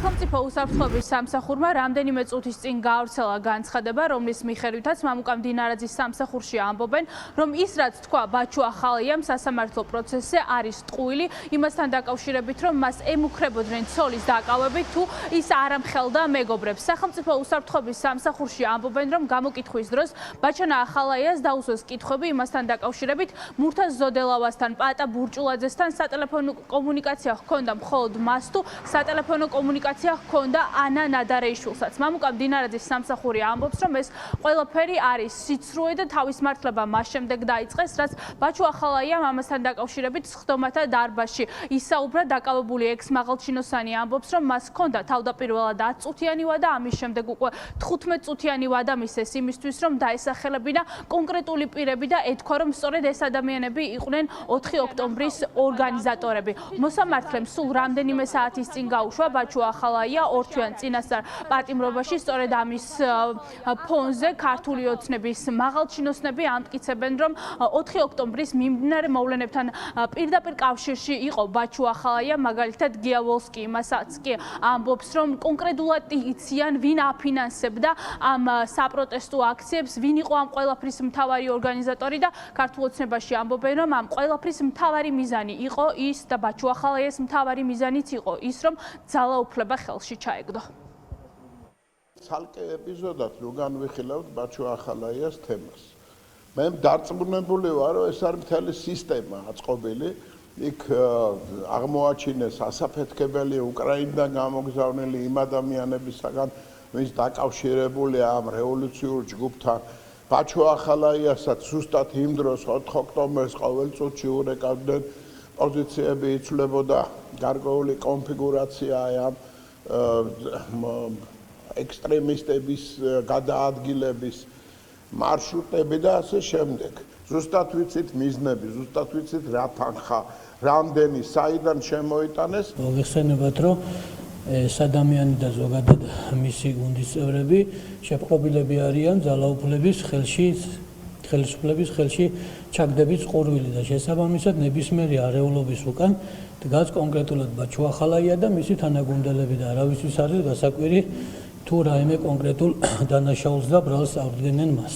სახელმწიფო უსაფრთხოების სამსახურმა რამდენიმე წუთის წინ გაავრცელა განცხადება, რომლის მიხედვითაც მამუკა მდინარაძის სამსახურში ამბობენ, რომ ის რაც თქვა ბაჩუ ახალაიამ სასამართლო პროცესზე არის ტყუილი, იმასთან დაკავშირებით, რომ მას ემუქრებოდნენ ცოლის დაკავებით, თუ ის არ ამხელდა მეგობრებს. სახელმწიფო უსაფრთხოების სამსახურში ამბობენ, რომ გამოკითხვის დროს ბაჩანა ახალაიას დაუსვეს კითხვები იმასთან დაკავშირებით, მურთაზ ზოდელავასთან, პატა ბურჭულაძესთან სატელეფონო კომუნიკაცია ჰქონდა მხოლოდ მას თუ სატელეფონო კომუნიკაცია ჰქონდა ანა ნადარეიშვილსაც. მამუკა მდინარაძის სამსახური ამბობს, რომ ეს ყველაფერი არის სიცრუე და თავის მართლება მას შემდეგ დაიწყეს, რაც ბაჩუ ახალაიამ ამასთან დაკავშირებით სხდომათა დარბაზში ისაუბრა. დაკავებული ექს-მაღალჩინოსანი ამბობს, რომ მას ჰქონდა თავდაპირველად 10 წუთიანი ვადა, ამის შემდეგ უკვე 15 წუთიანი ვადა მისცეს იმისთვის, რომ დაესახელებინა კონკრეტული პირები და ეთქვა, რომ სწორედ ეს ადამიანები იყვნენ 4 ოქტომბრის ორგანიზატორები. მოსამართლემ სულ რამდენიმე საათის წინ გაუშვა ბაჩუ ახალაია ორთვიან წინასწარ პატიმრობაში. სწორედ ამის ფონზე ქართული ოცნების მაღალჩინოსნები ამტკიცებენ, რომ 4 ოქტომბრის მიმდინარე მოვლენებთან პირდაპირ კავშირში იყო ბაჩუ ახალაია. მაგალითად გიავოლსკი იმასაც კი ამბობს, რომ კონკრეტულად იციან, ვინ აფინანსებდა ამ საპროტესტო აქციებს, ვინ იყო ამ ყველაფრის მთავარი ორგანიზატორი და ქართულ ოცნებაში ამბობენ, რომ ამ ყველაფრის მთავარი მიზანი იყო ის და ბაჩუ ახალაიას მთავარი მიზანიც იყო ის, რომ ძალაუფლება ხელში ჩაეგდო. ცალკე ეპიზოდად რო განვიხილავთ ბაჩუ ახალაიას თემას. მე დარწმუნებული ვარ, რომ ეს არის მთელი სისტემა აწყობილი. იქ აღმოაჩინეს ასაფეთქებელი უკრაინიდან გამოგზავნილი იმ ადამიანებისაგან, ვინც დაკავშირებულია ამ რევოლუციურ ჯგუფთან. ბაჩუ ახალაიასაც ზუსტად იმ დროს 4 ოქტომბერს ყოველ წუთში ურეკავდნენ პოზიციები იცვლებოდა გარკვეული კონფიგურაცია ამ ექსტრემისტების გადაადგილების მარშრუტები და ასე შემდეგ. ზუსტად ვიცით მიზნები, ზუსტად ვიცით რა თანხა, რამდენი, საიდან შემოიტანეს. მოგეხსენებათ, რომ ეს ადამიანი და ზოგადად მისი გუნდის წევრები შეპყრობილები არიან ძალაუფლების ხელისუფლების ხელში ჩაგდების ყურვილი და შესაბამისად ნებისმიერი არეულობის უკან დგას კონკრეტულად ბაჩუ ახალაია და მისი თანაგუნდელები და არავისთვის არის გასაკვირი თუ რაიმე კონკრეტულ დანაშაულს და ბრალს აღდგენენ მას.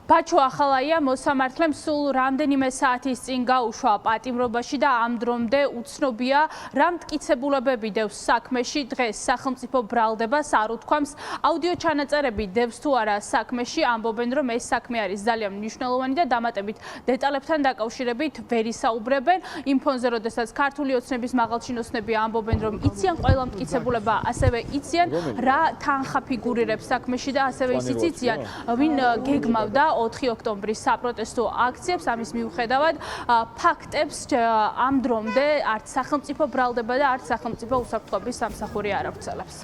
ბაჩუ ახალაია მოსამართლემ სულ რამდენიმე საათის წინ გაუშვა პატიმრობაში და ამ დრომდე უცნობია რა მტკიცებულებები დევს საქმეში. დღეს სახელმწიფო ბრალდებას არ უთქვამს აუდიო ჩანაწერები დევს თუ არა საქმეში. ამბობენ, რომ ეს საქმე არის ძალიან მნიშვნელოვანი და დამატებით დეტალებთან დაკავშირებით ვერ ისაუბრებენ. იმ ფონზე, როდესაც ქართული ოცნების მაღალჩინოსნები ამბობენ, რომ იციან ყველა მტკიცებულება, ასევე იციან რა თანხა ფიგურირებს საქმეში და ასევე ისიც იციან, ვინ გეგმავდა 4 ოქტომბრის საპროტესტო აქციებს. ამის მიუხედავად ფაქტებს ამ დრომდე არც სახელმწიფო ბრალდება და არც სახელმწიფო უსაფრთხოების სამსახური არ ავრცელებს.